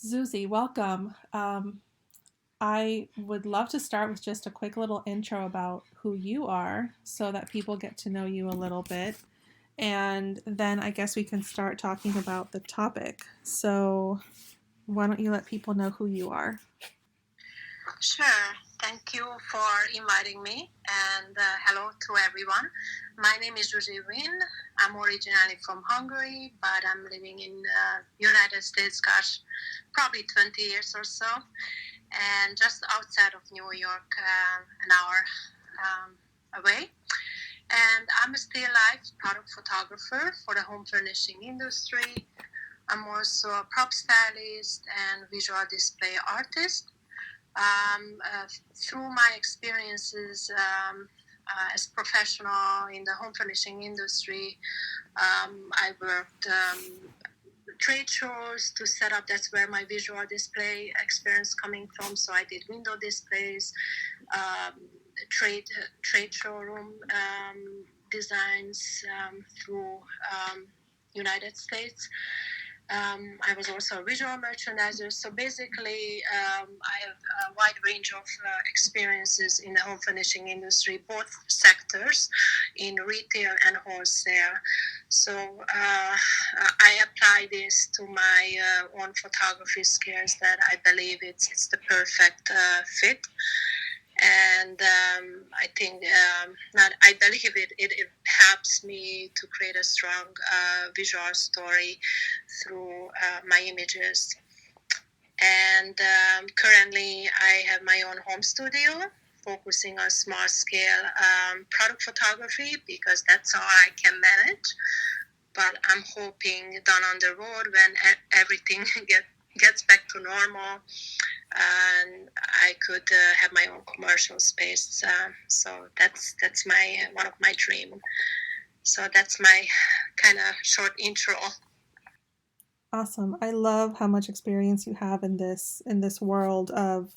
Zsuzsi, welcome. I would love to start with just a quick little intro about who you are so that people get to know you a little bit. And then I guess we can start talking about the topic. So, why don't you let people know who you are? Sure. Thank you for inviting me, and hello to everyone. My name is Zsuzsi Winn. I'm originally from Hungary, but I'm living in United States, gosh, probably 20 years or so, and just outside of New York, an hour away. And I'm a still life product photographer for the home furnishing industry. I'm also a prop stylist and visual display artist. Through my experiences as professional in the home furnishing industry, I worked trade shows to set up. That's where my visual display experience coming from. So I did window displays, um, trade trade showroom designs through United States. I was also a visual merchandiser. So basically, I have a wide range of experiences in the home furnishing industry, both sectors, in retail and wholesale. So I apply this to my own photography skills that I believe it's the perfect fit. And I think not. I believe it helps me to create a strong visual story through my images. And currently, I have my own home studio focusing on small scale product photography because that's all I can manage. But I'm hoping down on the road when everything gets back to normal, and I could have my own commercial space. So that's my one of my dream. So that's my kind of short intro. Awesome. I love how much experience you have in this world of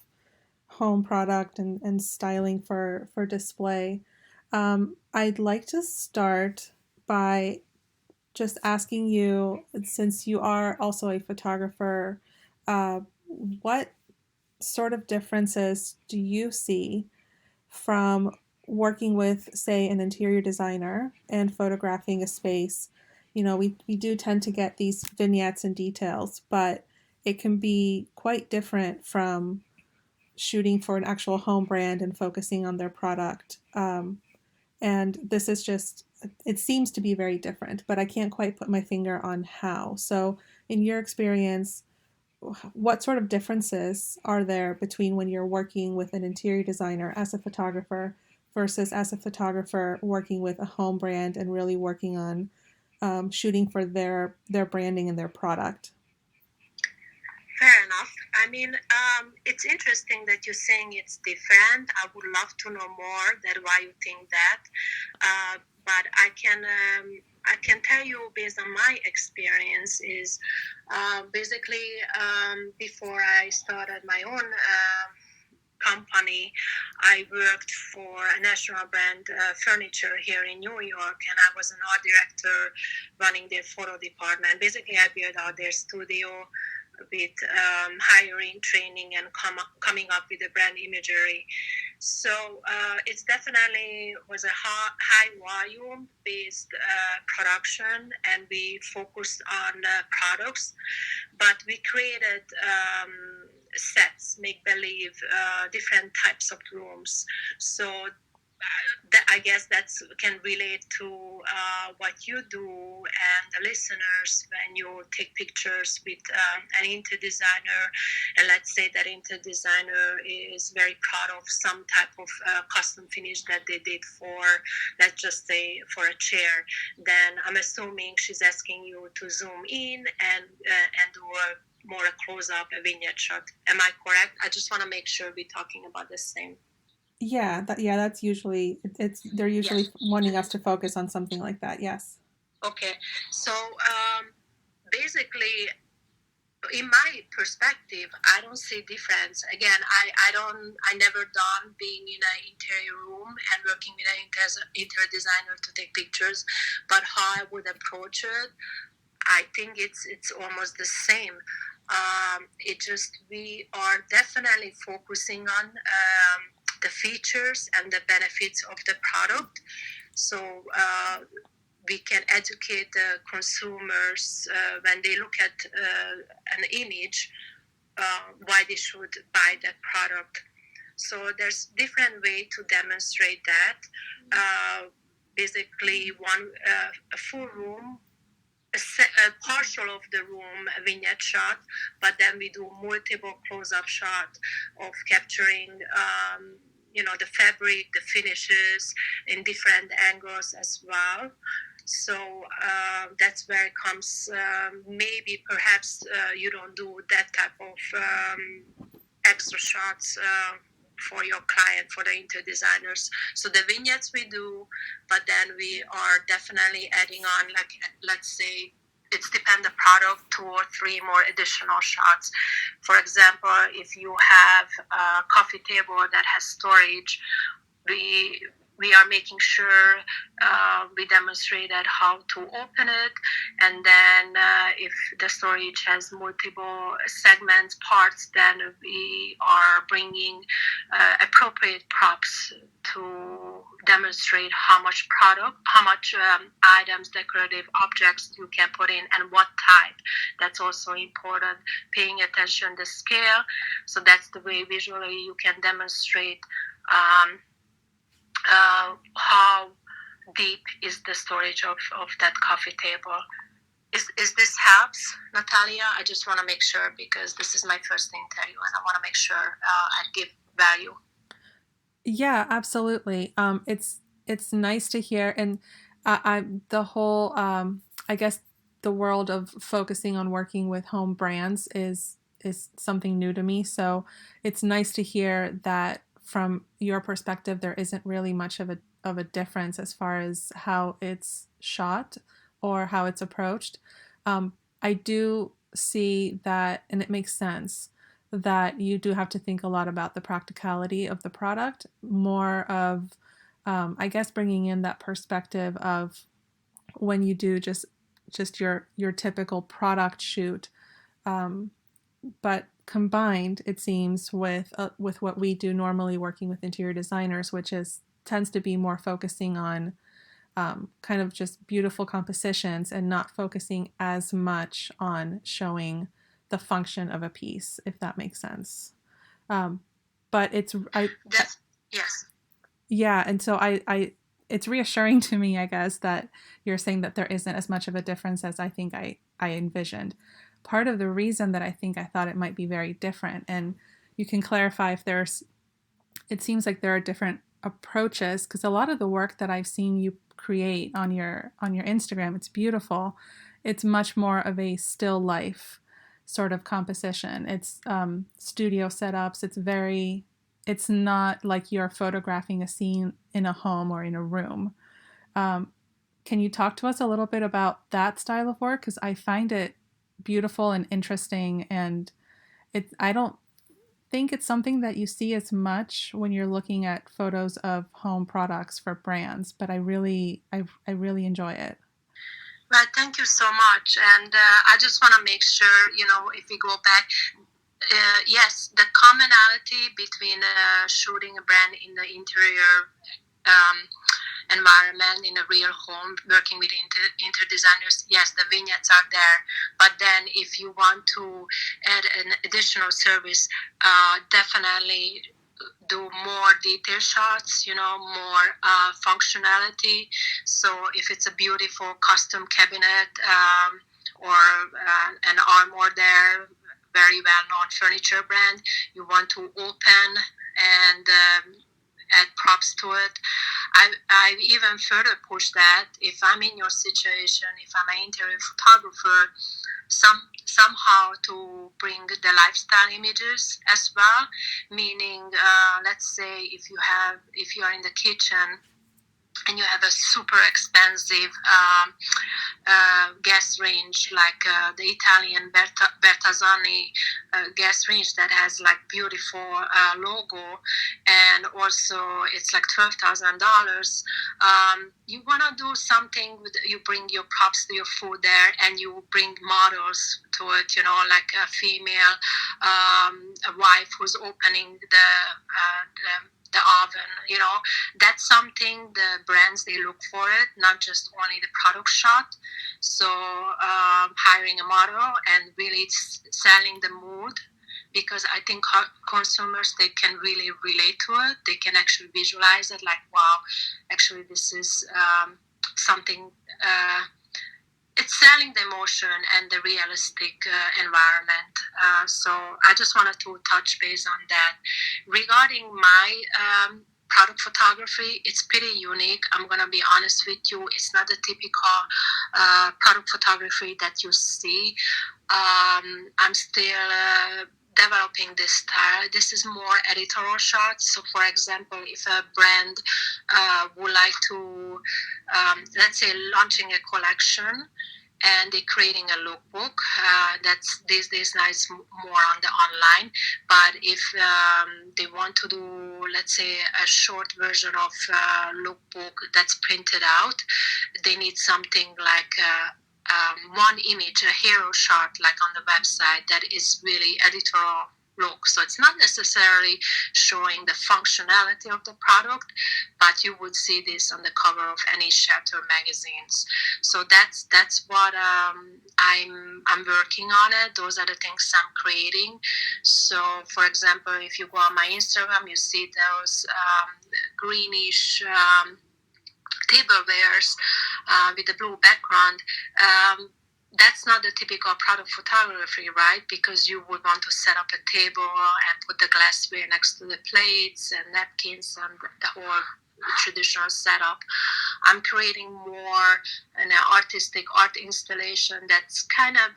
home product and styling for display. I'd like to start by just asking you, since you are also a photographer, uh, what sort of differences do you see from working with, say, an interior designer and photographing a space? We do tend to get these vignettes and details, but it can be quite different from shooting for an actual home brand and focusing on their product. And this is just, it seems to be very different, but I can't quite put my finger on how. So, in your experience, what sort of differences are there between when you're working with an interior designer as a photographer versus as a photographer working with a home brand and really working on shooting for their branding and their product? Fair enough. I mean, it's interesting that you're saying it's different. I would love to know more that why you think that. But I can tell you based on my experience is basically before I started my own company, I worked for a national brand furniture here in New York, and I was an art director running their photo department. Basically, I built out their studio with hiring, training, and coming up with the brand imagery. So it's definitely was a high volume based production, and we focused on products, but we created sets, make believe, different types of rooms. So I guess that's can relate to what you do and the listeners when you take pictures with an interior designer, and let's say that interior designer is very proud of some type of custom finish that they did for, let's just say, for a chair. Then I'm assuming she's asking you to zoom in and do a more a close up, a vignette shot. Am I correct? I just want to make sure we're talking about the same. Yeah, that's usually it's they're Yes. usually wanting us to focus on something like that. Yes. Okay, so basically, in my perspective, I don't see difference. Again, I never done being in an interior room and working with an interior designer to take pictures, but how I would approach it, I think it's almost the same. It just we are definitely focusing on the features and the benefits of the product. So we can educate the consumers when they look at an image why they should buy that product. So there's different way to demonstrate that. Basically, a full room, a partial of the room a vignette shot, but then we do multiple close-up shots of capturing the fabric, the finishes in different angles as well. So that's where it comes. Maybe perhaps you don't do that type of extra shots for your client, for the interior designers. So the vignettes we do, but then we are definitely adding on, like, let's say, it's depend the product, 2 or 3 more additional shots. For example, if you have a coffee table that has storage, we are making sure we demonstrated how to open it, and then if the storage has multiple segments, parts, then we are bringing appropriate props to demonstrate how much product, how much items, decorative objects you can put in, and what type. That's also important. Paying attention to the scale, so that's the way visually you can demonstrate how deep is the storage of that coffee table. Is this helps, Natalia? I just want to make sure, because this is my first interview and I want to make sure I give value. Yeah, absolutely. It's nice to hear, and I the whole I guess the world of focusing on working with home brands is something new to me. So it's nice to hear that from your perspective, there isn't really much of a difference as far as how it's shot or how it's approached. I do see that, and it makes sense that you do have to think a lot about the practicality of the product, more of, I guess, bringing in that perspective of when you do just your typical product shoot, but combined, it seems, with what we do normally working with interior designers, which is tends to be more focusing on kind of just beautiful compositions and not focusing as much on showing the function of a piece, if that makes sense. Um, but Yes. yeah, and so it's reassuring to me, I guess, that you're saying that there isn't as much of a difference as I think I envisioned. Part of the reason that I think I thought it might be very different, and you can clarify if there's, it seems like there are different approaches, because a lot of the work that I've seen you create on your Instagram, it's beautiful. It's much more of a still life sort of composition. It's studio setups. It's not like you're photographing a scene in a home or in a room. Um, can you talk to us a little bit about that style of work? Because I find it beautiful and interesting, and I don't think it's something that you see as much when you're looking at photos of home products for brands, but I really enjoy it. Well, thank you so much. And I just want to make sure, if we go back, yes, the commonality between shooting a brand in the interior um, environment, in a real home, working with interior designers, yes, the vignettes are there. But then if you want to add an additional service, definitely do more detail shots, more functionality. So if it's a beautiful custom cabinet or an armoire there, very well-known furniture brand, you want to open and add props to it. I even further push that. If I'm in your situation, if I'm an interior photographer, somehow to bring the lifestyle images as well. Meaning, let's say if you are in the kitchen and you have a super expensive gas range like the Italian Bertazzoni gas range that has like beautiful logo, and also it's like $12,000. You want to do something with, you bring your props to your food there, and you bring models to it, you know, like a female, a wife who's opening the oven, you know. That's something the brands, they look for it, not just only the product shot. So hiring a model and really selling the mood, because I think consumers, they can really relate to it. They can actually visualize it, like, wow, actually this is something, it's selling the emotion and the realistic environment. So I just wanted to touch base on that. Regarding my product photography, it's pretty unique. I'm going to be honest with you. It's not the typical product photography that you see. I'm still developing this style. This is more editorial shots. So, for example, if a brand would like to, let's say, launching a collection, and they're creating a lookbook, that's these days now it's more on the online. But if they want to do, let's say, a short version of lookbook that's printed out, they need something like one image, a hero shot, like on the website, that is really editorial look. So it's not necessarily showing the functionality of the product, but you would see this on the cover of any Shatter magazines. So that's what I'm working on it. Those are the things I'm creating. So, for example, if you go on my Instagram, you see those greenish tablewares with a blue background. That's not the typical product photography, right? Because you would want to set up a table and put the glassware next to the plates and napkins and the whole traditional setup. I'm creating more an artistic art installation that's kind of,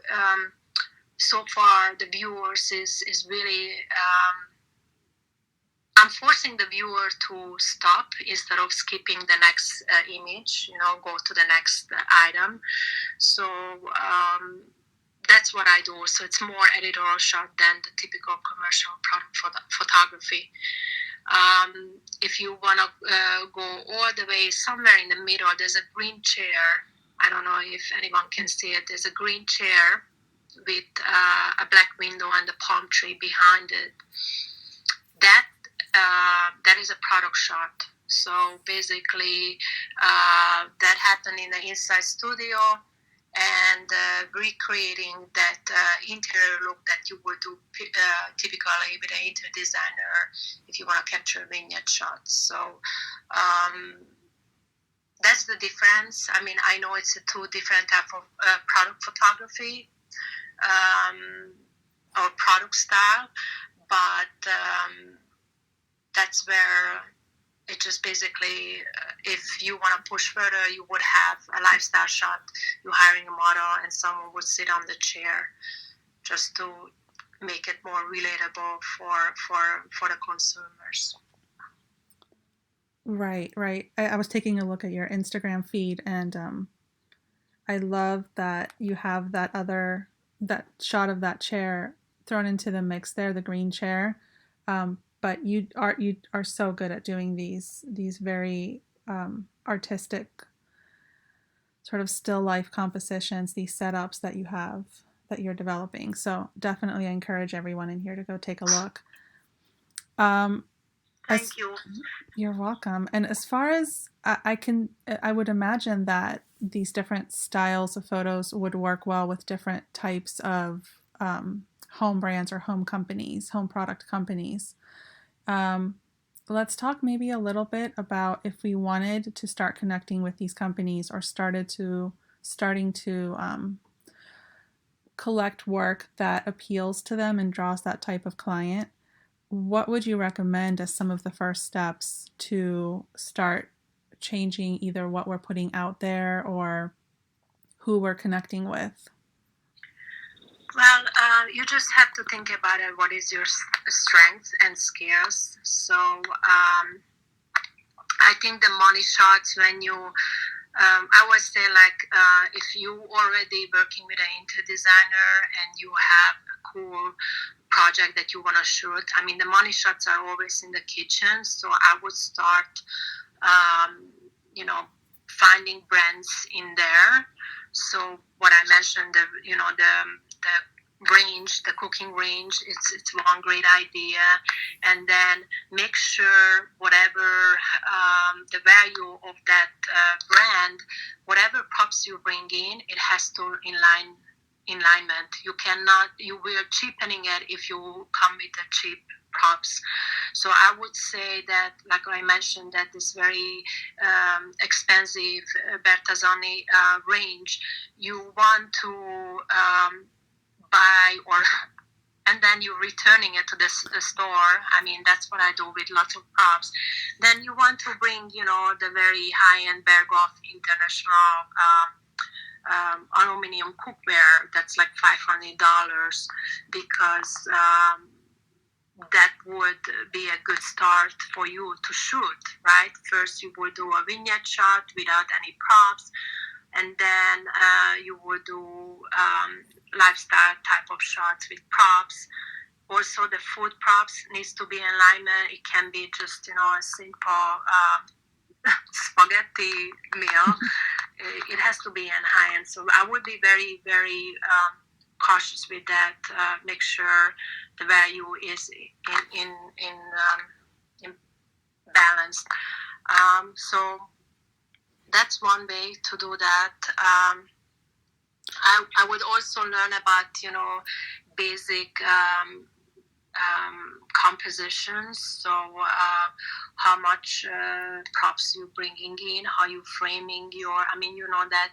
so far, the viewers is really... I'm forcing the viewer to stop instead of skipping the next image, you know, go to the next item. So that's what I do. So it's more editorial shot than the typical commercial product photography. If you want to go all the way somewhere in the middle, there's a green chair. I don't know if anyone can see it. There's a green chair with a black window and a palm tree behind it. That is a product shot. So basically, that happened in the inside studio, and recreating that interior look that you would do typically with an interior designer if you want to capture vignette shots. So that's the difference. I mean, I know it's a two different type of product photography or product style, but that's where it just basically, if you want to push further, you would have a lifestyle shot. You're hiring a model and someone would sit on the chair just to make it more relatable for the consumers. Right, right. I was taking a look at your Instagram feed, and I love that you have that shot of that chair thrown into the mix there, the green chair. But you are so good at doing these very artistic sort of still life compositions, these setups that you're developing. So definitely I encourage everyone in here to go take a look. Thank you. You're welcome. And as far as I would imagine that these different styles of photos would work well with different types of home brands or home companies, home product companies. Let's talk maybe a little bit about if we wanted to start connecting with these companies or starting to collect work that appeals to them and draws that type of client. What would you recommend as some of the first steps to start changing either what we're putting out there or who we're connecting with? Well, you just have to think about it. What is your strength and skills? So I think the money shots when you I would say like if you already working with an interior designer and you have a cool project that you want to shoot. I mean, the money shots are always in the kitchen, so I would start, um, you know, finding brands in there. So what I mentioned, the range, the cooking range, it's one great idea, and then make sure whatever the value of that brand, whatever props you bring in, it has to in alignment. You cannot, you will cheapening it if you come with a cheap props. So I would say that, like I mentioned, that this very expensive Bertazzoni range, you want to buy or and then you're returning it to the store. I mean, that's what I do with lots of props. Then you want to bring, the very high-end Berghoff International aluminum cookware that's like $500 because that would be a good start for you to shoot, right? First, you would do a vignette shot without any props, and then you would do lifestyle type of shots with props. Also, the food props needs to be in alignment. It can be just, a simple spaghetti meal. It has to be in high end. So I would be very, very cautious with that. Make sure the value is in balanced. So that's one way to do that. I would also learn about basic compositions. So how much props you bringing in, how you framing your. I mean, you know that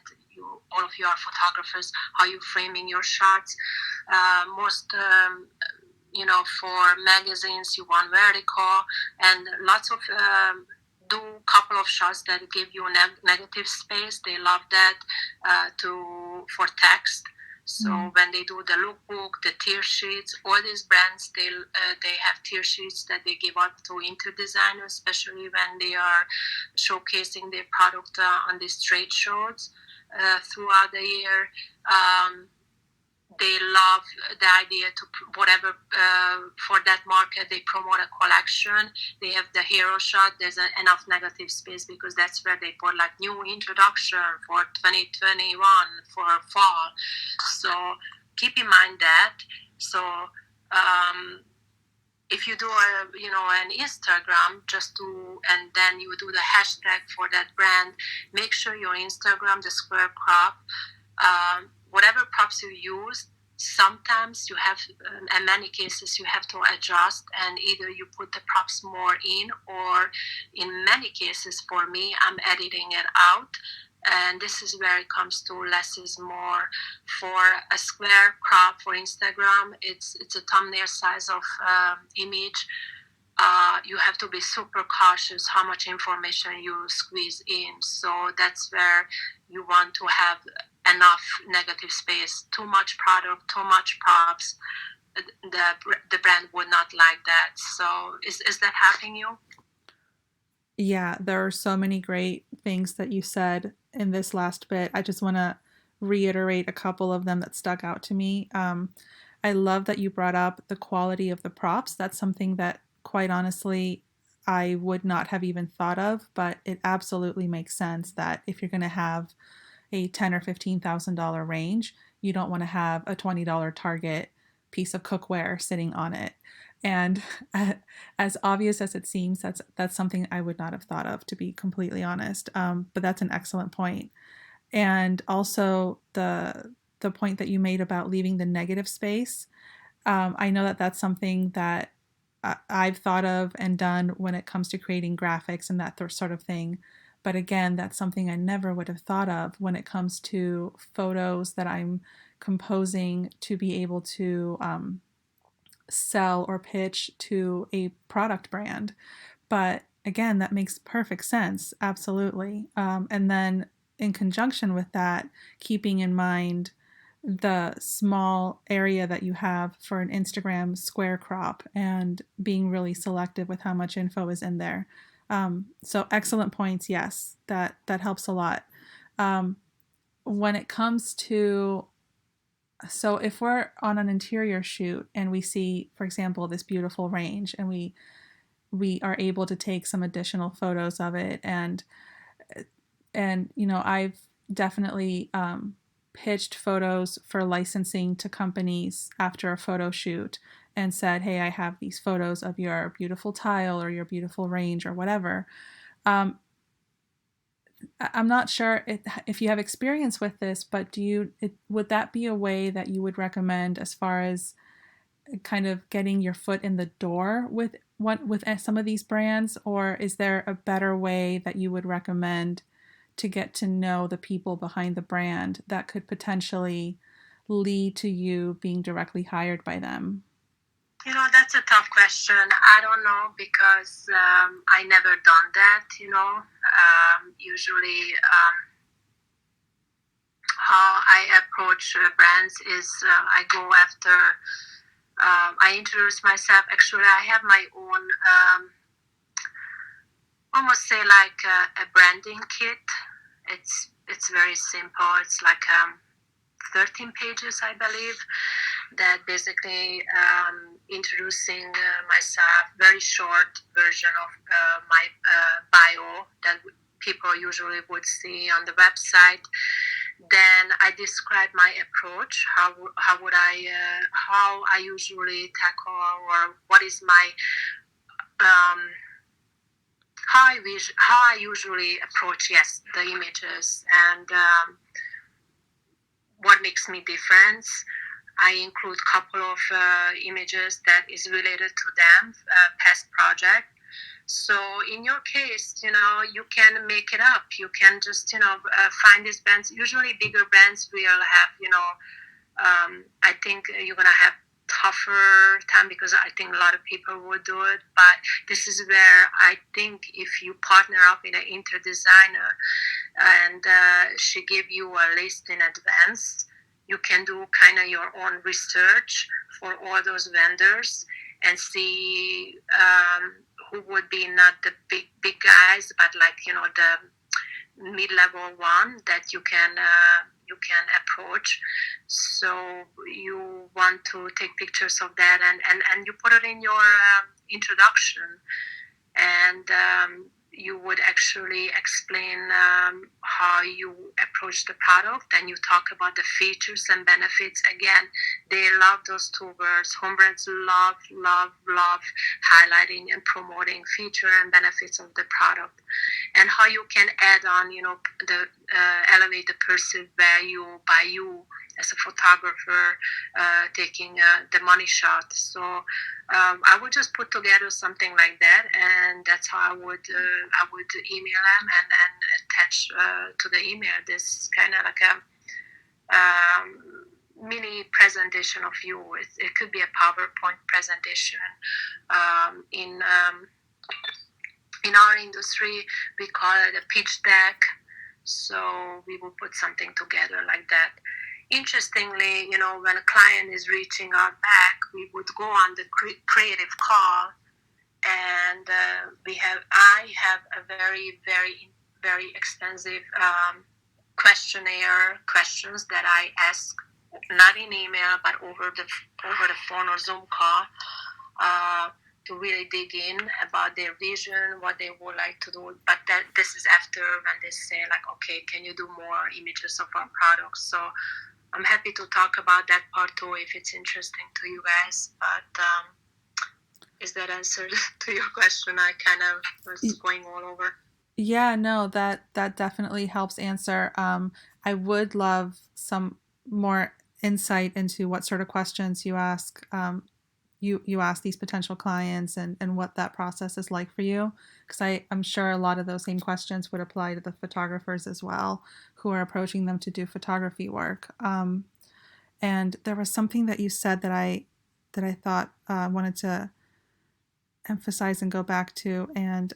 all of you are photographers. How you framing your shots. Most. For magazines, you want vertical, and lots of do couple of shots that give you negative space. They love that for text. So when they do the lookbook, the tear sheets, all these brands, they have tear sheets that they give out to interior designers, especially when they are showcasing their product on these trade shows throughout the year. They love the idea to whatever for that market they promote a collection. They have the hero shot. There's enough negative space because that's where they put like new introduction for 2021 for fall. So keep in mind that. So if you do an Instagram and then you do the hashtag for that brand, make sure your Instagram, the square crop, whatever props you use, sometimes you have, in many cases, you have to adjust and either you put the props more in, or in many cases, for me, I'm editing it out. And this is where it comes to less is more. For a square crop for Instagram, it's a thumbnail size of image. You have to be super cautious how much information you squeeze in. So that's where you want to have enough negative space. Too much product, too much props, the brand would not like that. So is that helping you? Yeah, there are so many great things that you said in this last bit. I just want to reiterate a couple of them that stuck out to me. I love that you brought up the quality of the props. That's something that, quite honestly, I would not have even thought of, but it absolutely makes sense that if you're going to have a $10,000 or $15,000 range, you don't want to have a $20 Target piece of cookware sitting on it. And as obvious as it seems, that's something I would not have thought of, to be completely honest. But that's an excellent point. And also the point that you made about leaving the negative space. I know that that's something that I've thought of and done when it comes to creating graphics and that sort of thing. But again, that's something I never would have thought of when it comes to photos that I'm composing to be able to sell or pitch to a product brand. But again, that makes perfect sense. Absolutely. And then in conjunction with that, keeping in mind the small area that you have for an Instagram square crop and being really selective with how much info is in there. So excellent points. Yes, that helps a lot. Um, when it comes to, so if we're on an interior shoot and we see, for example, this beautiful range, and we are able to take some additional photos of it, and I've definitely pitched photos for licensing to companies after a photo shoot and said, hey, I have these photos of your beautiful tile or your beautiful range or whatever. um, I'm not sure if you have experience with this, but would that be a way that you would recommend as far as kind of getting your foot in the door with some of these brands, or is there a better way that you would recommend to get to know the people behind the brand that could potentially lead to you being directly hired by them? That's a tough question. I don't know because I never done that. Usually, how I approach brands is I go after. I introduce myself. Actually, I have my own, almost say like a branding kit. It's very simple. It's like 13 pages, I believe, that basically introducing myself, very short version of my bio that people usually would see on the website. Then I describe my approach, how I usually tackle, or what is my how I usually approach, yes, the images, and what makes me different. I include a couple of images that is related to them, past project. So in your case, you can make it up. You can just, find these brands. Usually bigger brands will have, I think you're going to have tougher time because I think a lot of people would do it. But this is where I think if you partner up with an interior designer and she give you a list in advance, you can do kind of your own research for all those vendors and see who would be not the big guys, but like the mid-level one that you can approach. So you want to take pictures of that and you put it in your introduction, and you would actually explain how you approach the product, and you talk about the features and benefits. Again, they love those two words. Home brands love highlighting and promoting feature and benefits of the product, and how you can add on, the elevate the perceived value by you as a photographer taking the money shot. So I would just put together something like that, and that's how I would email them and attach to the email this kind of like a mini presentation of you. It could be a PowerPoint presentation. In our industry, we call it a pitch deck. So we will put something together like that. Interestingly, when a client is reaching out back, we would go on the creative call, and I have a very, very, very extensive questions that I ask, not in email, but over the phone or Zoom call, to really dig in about their vision, what they would like to do. But this is after when they say like, okay, can you do more images of our products? So I'm happy to talk about that part too if it's interesting to you guys. But is that answer to your question? I kind of was going all over. Yeah, no, that definitely helps answer. I would love some more insight into what sort of questions you ask. You ask these potential clients, and what that process is like for you, because I'm sure a lot of those same questions would apply to the photographers as well who are approaching them to do photography work. And there was something that you said that I thought wanted to emphasize and go back to, and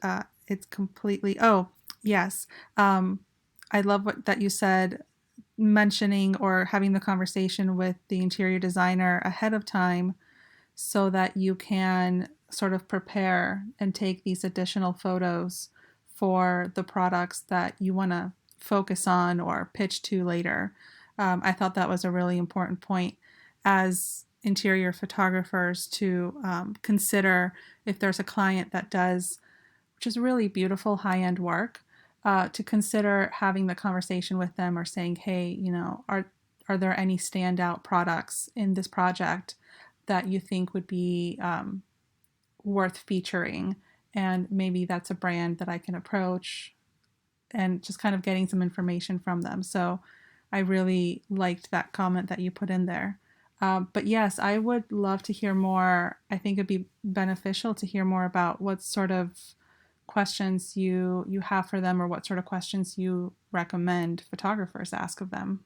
it's completely, oh yes, I love that you said, mentioning or having the conversation with the interior designer ahead of time so that you can sort of prepare and take these additional photos for the products that you want to focus on or pitch to later. I thought that was a really important point as interior photographers to consider if there's a client that does, which is really beautiful high end work, to consider having the conversation with them or saying, hey, are there any standout products in this project that you think would be worth featuring? And maybe that's a brand that I can approach, and just kind of getting some information from them. So I really liked that comment that you put in there. But yes, I would love to hear more. I think it'd be beneficial to hear more about what sort of questions you have for them, or what sort of questions you recommend photographers ask of them.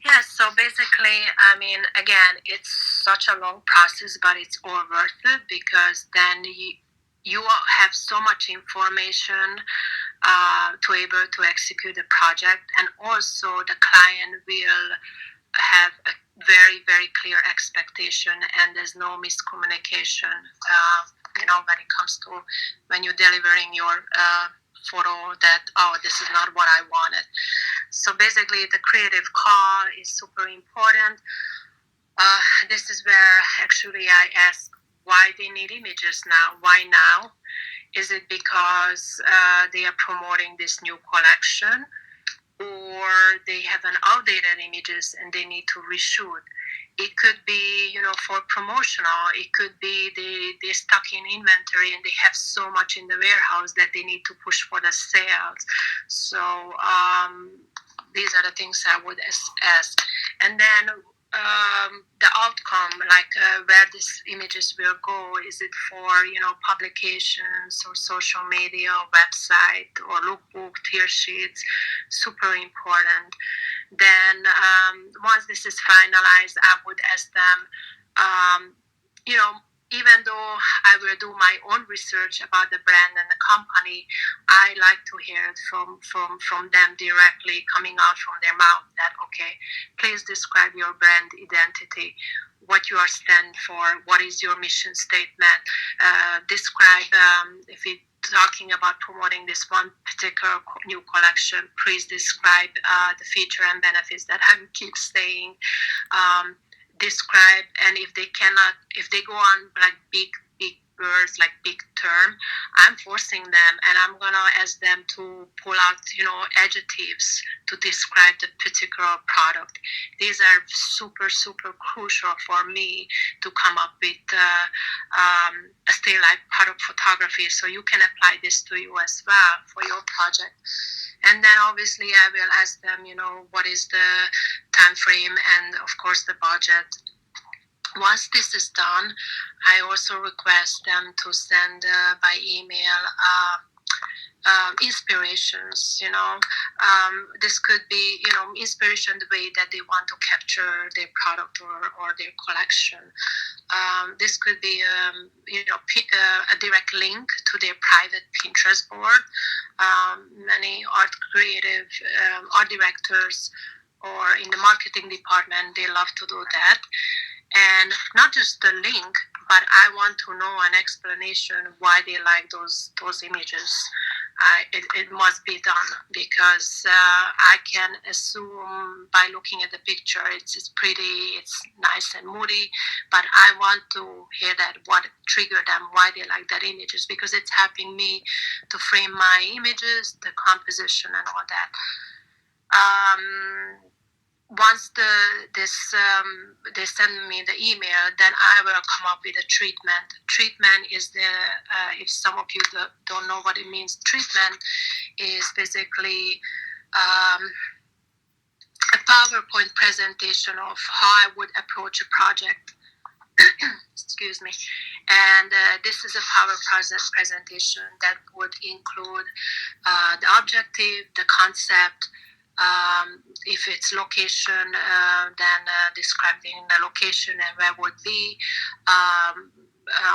Yeah, so basically, I mean, again, it's such a long process, but it's all worth it because then you have so much information to able to execute the project, and also the client will have a very very clear expectation, and there's no miscommunication. When it comes to when you're delivering your photo that, oh, this is not what I wanted. So basically, the creative call is super important. This is where actually I ask why they need images now. Why now? Is it because they are promoting this new collection, or they have an outdated images and they need to reshoot? It could be, for promotional. It could be they're stuck in inventory and they have so much in the warehouse that they need to push for the sales. So these are the things I would ask. And then the outcome, like where these images will go. Is it for, publications or social media or website or lookbook, tear sheets? Super important. Then once this is finalized, I would ask them, you know, even though I will do my own research about the brand and the company, I like to hear it from them directly, coming out from their mouth, that, okay, please describe your brand identity, what you are stand for, what is your mission statement, describe, if it talking about promoting this one particular new collection, please describe the feature and benefits that I keep saying. Describe, and if they go on like big words, like big term, I'm forcing them, and I'm gonna ask them to pull out adjectives to describe the particular product. These are super crucial for me to come up with a still life product photography, so you can apply this to you as well for your project. And then obviously I will ask them, what is the time frame and of course the budget. Once this is done, I also request them to send by email inspirations. This could be inspiration, the way that they want to capture their product or their collection. This could be a direct link to their private Pinterest board. Many art directors or in the marketing department, they love to do that. And not just the link, but I want to know an explanation why they like those images. It must be done, because I can assume by looking at the picture it's pretty, it's nice and moody, but I want to hear that what triggered them, why they like that images, because it's helping me to frame my images, the composition and all that. Once they send me the email, then I will come up with a treatment. Treatment is if some of you don't know what it means, treatment is basically a PowerPoint presentation of how I would approach a project. Excuse me. And this is a PowerPoint presentation that would include the objective, the concept, if it's location, then describing the location and where would be.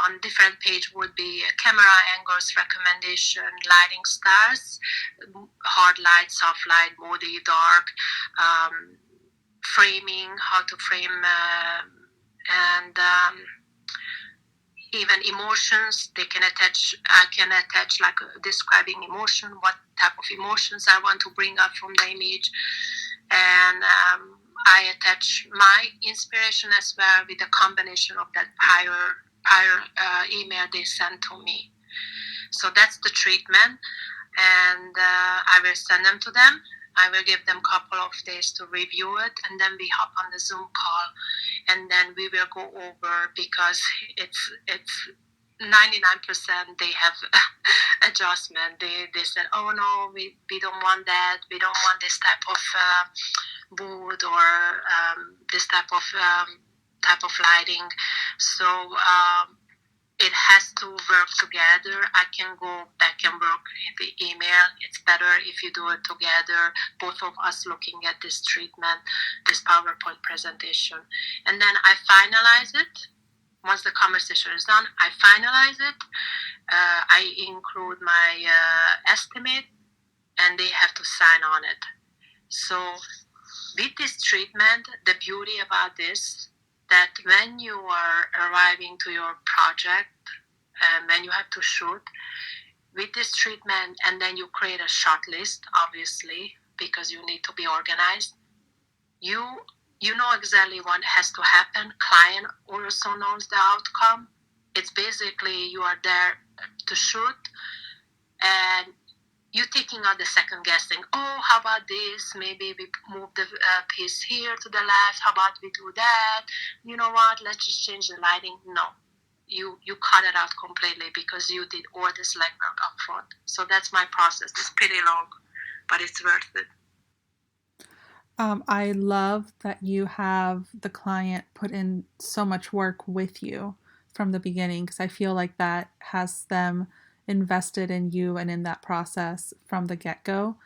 On different page would be camera angles, recommendation, lighting styles, hard light, soft light, moody, dark, framing, how to frame, and even emotions. They can attach, I can attach like describing emotion, what type of emotions I want to bring up from the image. And I attach my inspiration as well with a combination of that prior email they sent to me. So that's the treatment, and I will send them to them. I will give them a couple of days to review it, and then we hop on the Zoom call, and then we will go over, because it's 99% they have adjustment. They said, oh no, we don't want that. We don't want this type of mood, or this type of lighting. So it has to work together. I can go back and work in the email. It's better if you do it together, both of us looking at this treatment, this PowerPoint presentation. And then I finalize it. Once the conversation is done, I finalize it. I include my estimate, and they have to sign on it. So with this treatment, the beauty about this, that when you are arriving to your project, when you have to shoot, with this treatment, and then you create a shot list, obviously, because you need to be organized, you know exactly what has to happen. Client also knows the outcome. It's basically you are there to shoot, and you're taking out the second guessing. Oh, how about this? Maybe we move the piece here to the left. How about we do that? You know what? Let's just change the lighting. No, you cut it out completely, because you did all this legwork up front. So that's my process. It's pretty long, but it's worth it. I love that you have the client put in so much work with you from the beginning, because I feel like that has them invested in you and in that process from the get go.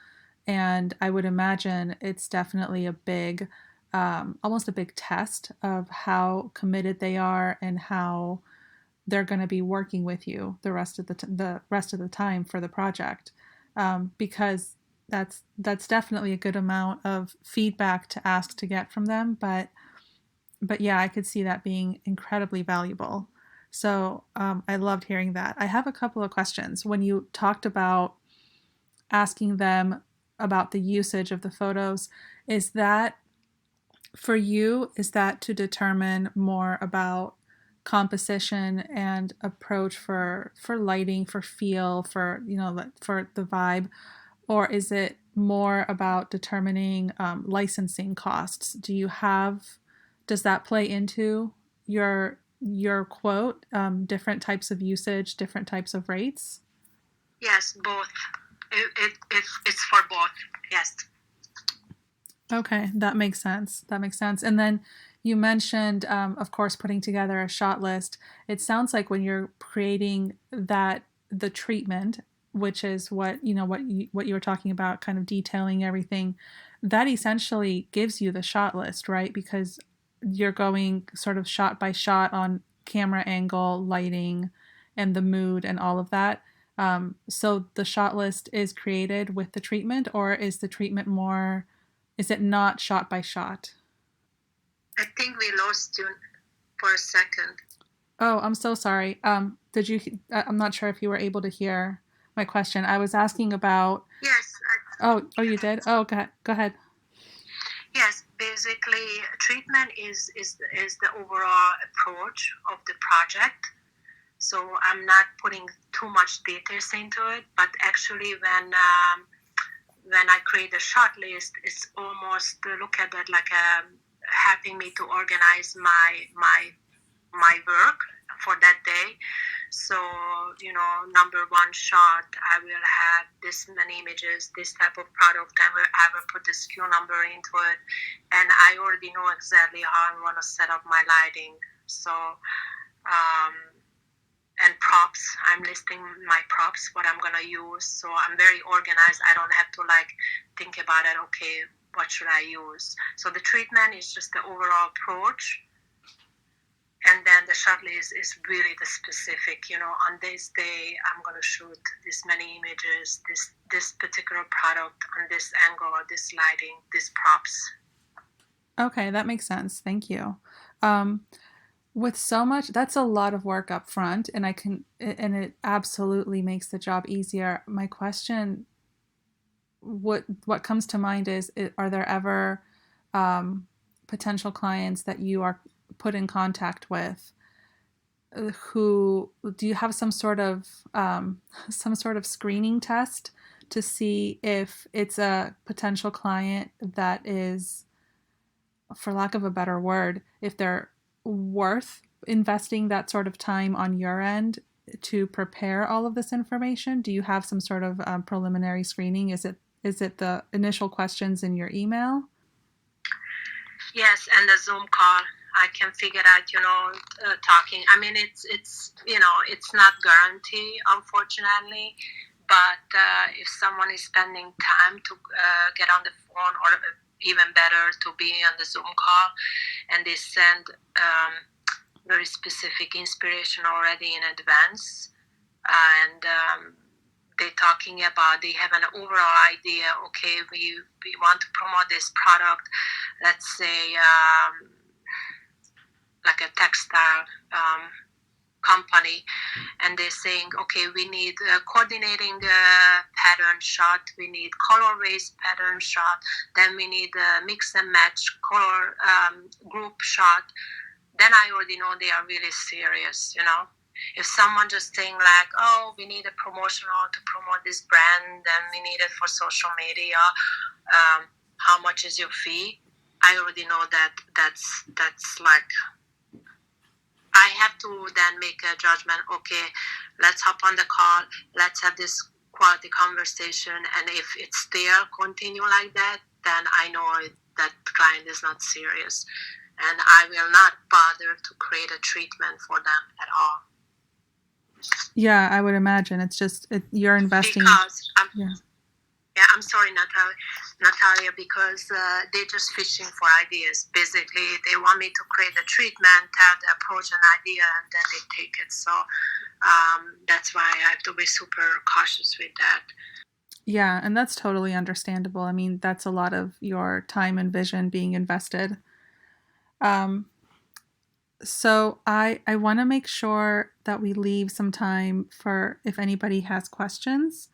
And I would imagine it's definitely a big, almost a big test of how committed they are and how they're going to be working with you the rest of the rest of the time for the project, because that's definitely a good amount of feedback to ask to get from them. But yeah, I could see that being incredibly valuable. So I loved hearing that. I have a couple of questions. When you talked about asking them about the usage of the photos, is that for you, is that to determine more about composition and approach for lighting, for feel, for for the vibe, or is it more about determining licensing costs? Does that play into your quote, different types of usage, different types of rates? Yes, both. It's for both. Yes. Okay, that makes sense. That makes sense. And then you mentioned, of course, putting together a shot list. It sounds like when you're creating the treatment, which is what you were talking about, kind of detailing everything, that essentially gives you the shot list, right? Because you're going sort of shot by shot on camera angle, lighting, and the mood and all of that. So the shot list is created with the treatment, or is the treatment more? Is it not shot by shot? I think we lost you for a second. Oh, I'm so sorry. Did you? I'm not sure if you were able to hear my question. I was asking about. Yes. Oh, you did. Oh, okay. Go ahead. Yes, basically, treatment is the overall approach of the project. So I'm not putting too much details into it, but actually, when I create a short list, it's almost look at that like helping me to organize my work for that day. So, number one shot, I will have this many images, this type of product, I will put the SKU number into it, and I already know exactly how I want to set up my lighting. So, and props, I'm listing my props, what I'm going to use. So I'm very organized. I don't have to think about it, okay, what should I use? So the treatment is just the overall approach, and then the shot list is really the specific, on this day I'm going to shoot this many images, this particular product on this angle, this lighting, this props. Okay, that makes sense. Thank you. Um, With so much, that's a lot of work up front, and it absolutely makes the job easier. My question, what comes to mind is, are there ever um, potential clients that you are put in contact with who do you have some sort of screening test to see if it's a potential client that is, for lack of a better word, if they're worth investing that sort of time on your end to prepare all of this information? Do you have some sort of preliminary screening? Is it the initial questions in your email? Yes, and the Zoom call, I can figure out, talking. I mean, it's not guarantee, unfortunately, but if someone is spending time to get on the phone, or even better, to be on the Zoom call, and they send very specific inspiration already in advance, and they're talking about, they have an overall idea. Okay, we want to promote this product, let's say like a textile company, and they're saying, okay, we need coordinating pattern shot, we need color-based pattern shot, then we need mix and match color group shot. Then I already know they are really serious. If someone just saying like, oh, we need a promotional to promote this brand, then we need it for social media, how much is your fee? I already know that's like, I have to then make a judgment. Okay, let's hop on the call, let's have this quality conversation, and if it's still continue like that, then I know that client is not serious, and I will not bother to create a treatment for them at all. Yeah, I would imagine it's just you're investing. Because Yeah. yeah, I'm sorry, Natalia, because they're just fishing for ideas. Basically, they want me to create a treatment, have the approach and idea, and then they take it. So that's why I have to be super cautious with that. Yeah, and that's totally understandable. I mean, that's a lot of your time and vision being invested. Um, so I want to make sure that we leave some time for if anybody has questions.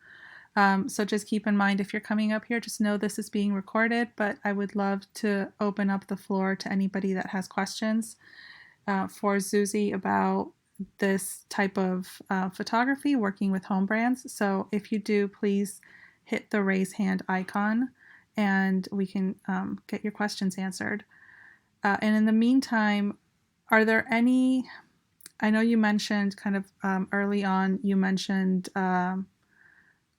So just keep in mind, if you're coming up here, just know this is being recorded, but I would love to open up the floor to anybody that has questions for Zsuzsi about this type of photography, working with home brands. So if you do, please hit the raise hand icon and we can get your questions answered. And in the meantime, are there any, I know you mentioned kind of early on, you mentioned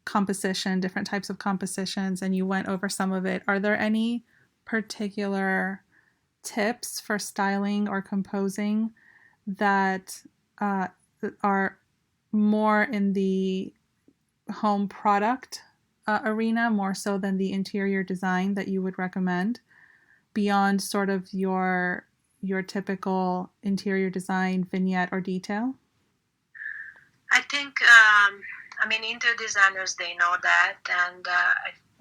composition, different types of compositions, and you went over some of it. Are there any particular tips for styling or composing that are more in the home product arena, more so than the interior design, that you would recommend beyond sort of your typical interior design vignette or detail? I think, I mean, interior designers, they know that, and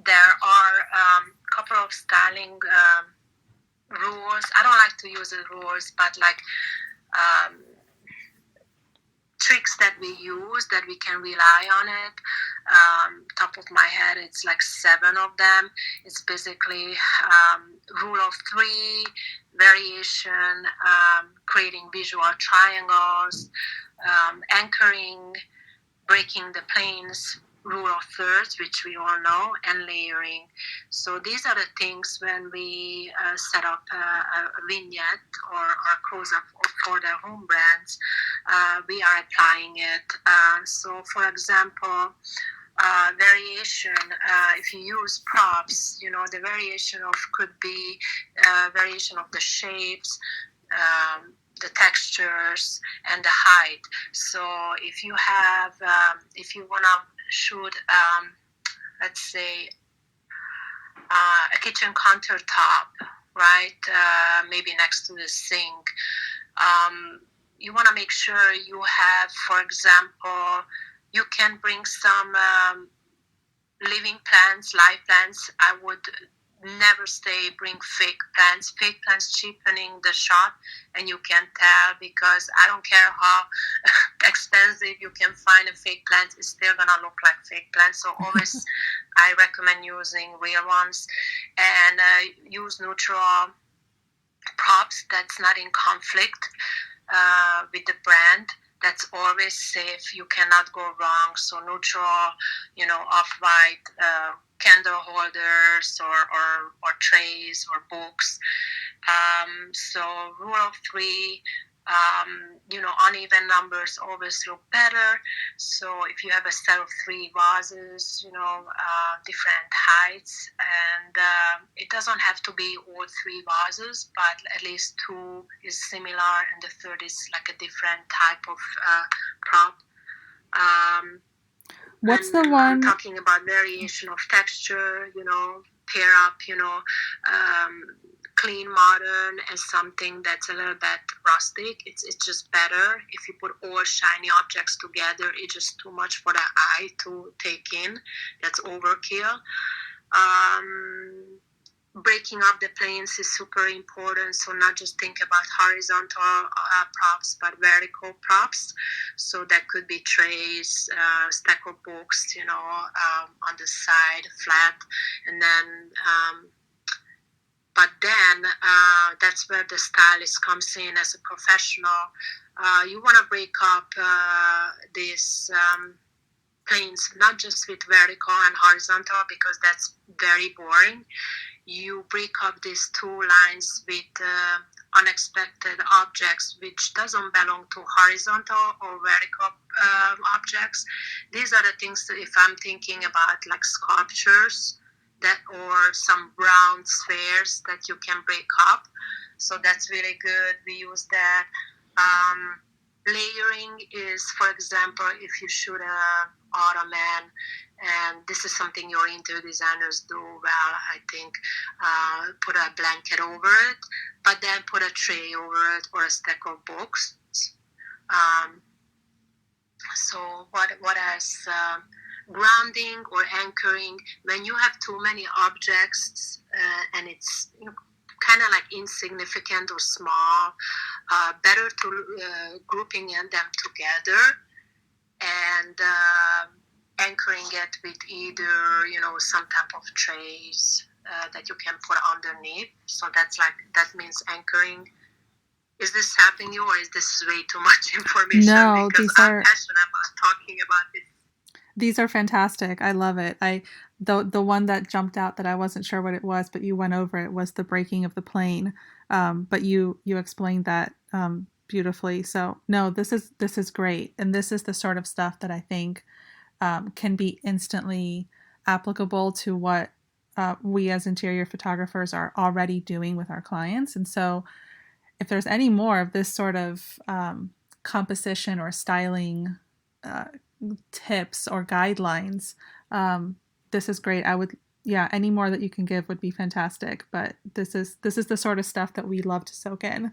there are a couple of styling rules. I don't like to use the rules, but like um, tricks that we use that we can rely on it. Top of my head, it's like 7 of them. It's basically rule of 3, variation, creating visual triangles, anchoring, breaking the planes, rule of thirds, which we all know, and layering. So these are the things when we set up a vignette or a close-up for the home brands, we are applying it. So for example, variation, if you use props, the variation of could be variation of the shapes, the textures, and the height. So if you have, if you want to shoot, let's say, a kitchen countertop, right, maybe next to the sink, you want to make sure you have, for example, you can bring some living plants, live plants. I would never say bring fake plants. Fake plants cheapening the shot, and you can tell, because I don't care how expensive you can find a fake plant, it's still gonna look like fake plants. So always I recommend using real ones, and use neutral props that's not in conflict with the brand. That's always safe. You cannot go wrong. So neutral, off-white candle holders, or trays or books. So rule of three, uneven numbers always look better. So if you have a set of three vases, different heights, and it doesn't have to be all three vases, but at least two is similar, and the third is like a different type of prop. What's And the I'm one? talking about variation of texture, pair up, clean modern as something that's a little bit rustic. It's just better. If you put all shiny objects together, it's just too much for the eye to take in. That's overkill. Breaking up the planes is super important. So not just think about horizontal props, but vertical props. So that could be trays, stack of books, on the side, flat, and then. But then that's where the stylist comes in as a professional. You want to break up these planes, not just with vertical and horizontal, because that's very boring. You break up these two lines with unexpected objects, which doesn't belong to horizontal or vertical objects. These are the things that, if I'm thinking about like sculptures, that or some round spheres that you can break up. So that's really good. We use that. Layering is, for example, if you shoot a ottoman, and this is something your interior designers do well, I think, put a blanket over it, but then put a tray over it or a stack of books. Um, so what else? Grounding or anchoring. When you have too many objects and it's kind of like insignificant or small, better to grouping them together and anchoring it with either some type of trays that you can put underneath. So that means anchoring. Is this helping you, or is this way too much information? No, Because I'm passionate about talking about it. these are fantastic. I love it. The one that jumped out that I wasn't sure what it was, but you went over it, was the breaking of the plane. But you explained that beautifully. So no, this is great, and this is the sort of stuff that I think can be instantly applicable to what we as interior photographers are already doing with our clients. And so, if there's any more of this sort of composition or styling uh, tips or guidelines, this is great. I would, yeah, any more that you can give would be fantastic. But this is the sort of stuff that we love to soak in.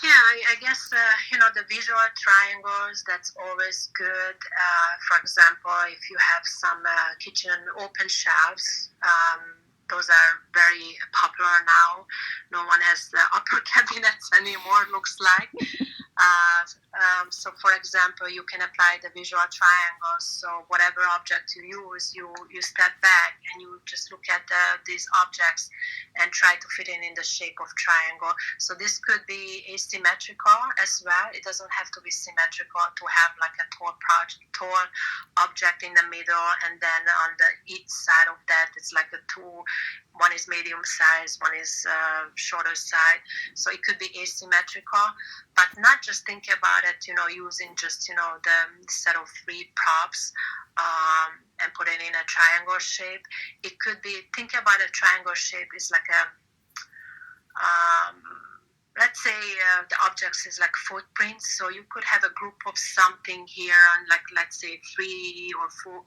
Yeah, I guess the visual triangles. That's always good. For example, if you have some kitchen open shelves, those are very popular now. No one has the upper cabinets anymore. Looks like. So, for example, you can apply the visual triangles. So, whatever object you use, you step back and you just look at these objects and try to fit in the shape of triangle. So, this could be asymmetrical as well. It doesn't have to be symmetrical to have like a tall object in the middle, and then on the each side of that, it's like a two. One is medium size, one is shorter side. So it could be asymmetrical, but not just think about it, using just, the set of three props and put it in a triangle shape. It could be, think about a triangle shape is like let's say the objects is like footprints. So you could have a group of something here, and like let's say 3 or 4, 5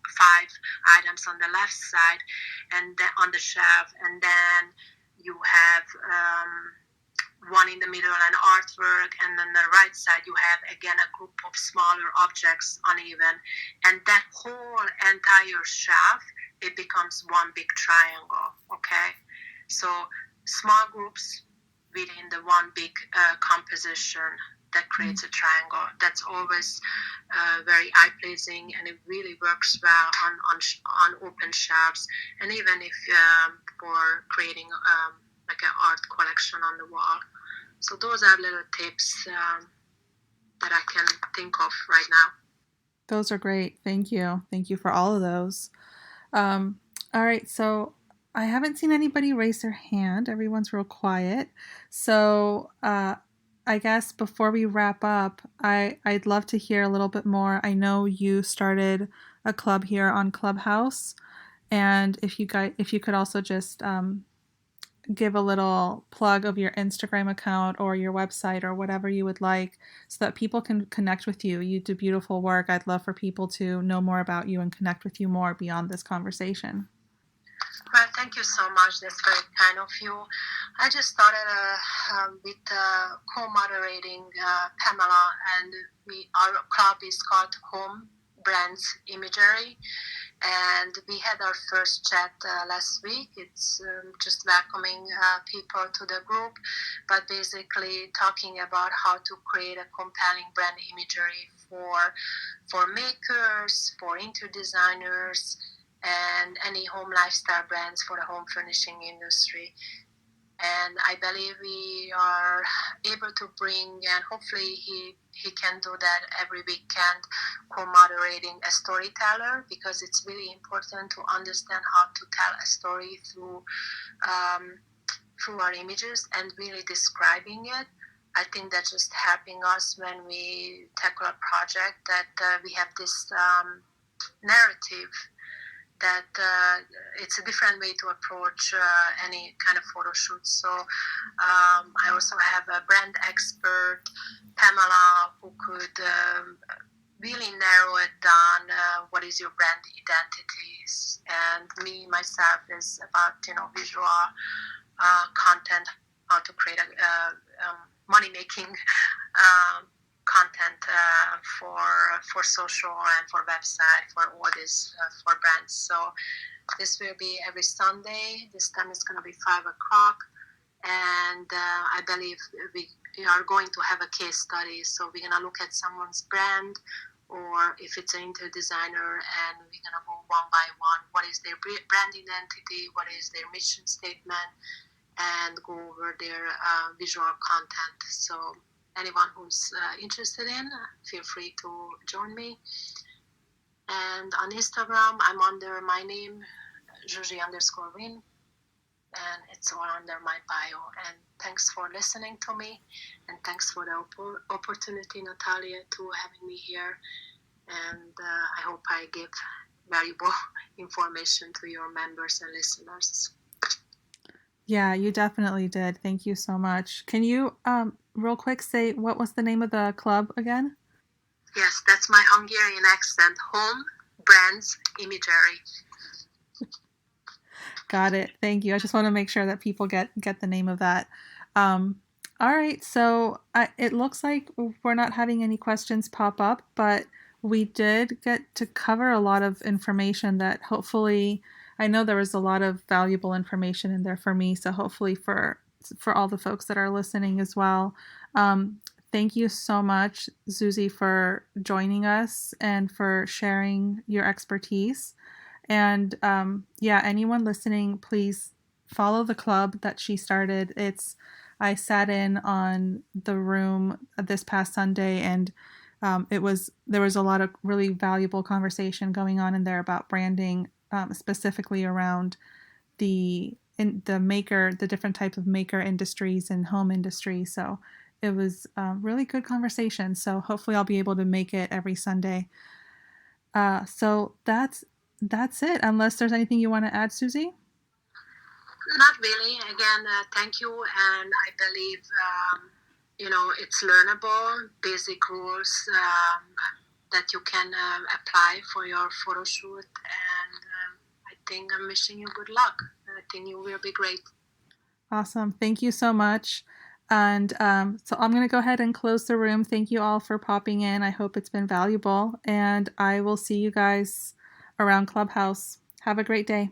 items on the left side, and then on the shelf, and then you have one in the middle an artwork, and on the right side you have again a group of smaller objects uneven, and that whole entire shelf, it becomes one big triangle. Okay, so small groups within the one big composition that creates a triangle. That's always very eye pleasing, and it really works well on open shelves, and even if for creating like an art collection on the wall. So those are little tips that I can think of right now. Those are great. Thank you. Thank you for all of those. Um, all right, so I haven't seen anybody raise their hand. Everyone's real quiet. So I guess before we wrap up, I'd love to hear a little bit more. I know you started a club here on Clubhouse, and if you could also just give a little plug of your Instagram account or your website or whatever you would like so that people can connect with you. You do beautiful work. I'd love for people to know more about you and connect with you more beyond this conversation. Well, thank you so much. That's very kind of you. I just started with co-moderating Pamela, and our club is called Home Brands Imagery, and we had our first chat last week. It's just welcoming people to the group, but basically talking about how to create a compelling brand imagery for makers, for interior designers, and any home lifestyle brands for the home furnishing industry. And I believe we are able to bring, and hopefully he can do that every weekend, co-moderating a storyteller, because it's really important to understand how to tell a story um, through our images and really describing it. I think that's just helping us when we tackle a project, that we have this narrative, that it's a different way to approach any kind of photo shoot. So I also have a brand expert, Pamela, who could really narrow it down. What is your brand identities? And me, myself, is about visual content, how to create a money making content for social and for website, for all this, for brands. So this will be every Sunday. This time it's going to be 5 o'clock, and I believe we are going to have a case study. So we're going to look at someone's brand, or if it's an interior designer, and we're going to go one by one. What is their brand identity? What is their mission statement? And go over their visual content. So anyone who's interested in, feel free to join me. And on Instagram, I'm under my name, Zsuzsi_Winn, and it's all under my bio. And thanks for listening to me, and thanks for the opportunity, Natalia, to having me here. And I hope I give valuable information to your members and listeners. Yeah, you definitely did. Thank you so much. Can you real quick say what was the name of the club again? Yes, that's my Hungarian accent. Home Brands Imagery. Got it. Thank you. I just want to make sure that people get the name of that. Um, all right. So it looks like we're not having any questions pop up, but we did get to cover a lot of information that hopefully I know there was a lot of valuable information in there for me. So hopefully for all the folks that are listening as well. Um, Thank you so much, Zsuzsi, for joining us and for sharing your expertise. And yeah, anyone listening, please follow the club that she started. I sat in on the room this past Sunday, and there was a lot of really valuable conversation going on in there about branding, specifically around the different types of maker industries and home industry. So it was a really good conversation. So hopefully I'll be able to make it every Sunday. So that's it. Unless there's anything you want to add, Zsuzsi? Not really. Again, thank you. And I believe, it's learnable, basic rules that you can apply for your photo shoot. And I think I'm wishing you good luck. I think you will be great. Awesome. Thank you so much. And so I'm going to go ahead and close the room. Thank you all for popping in. I hope it's been valuable. And I will see you guys around Clubhouse. Have a great day.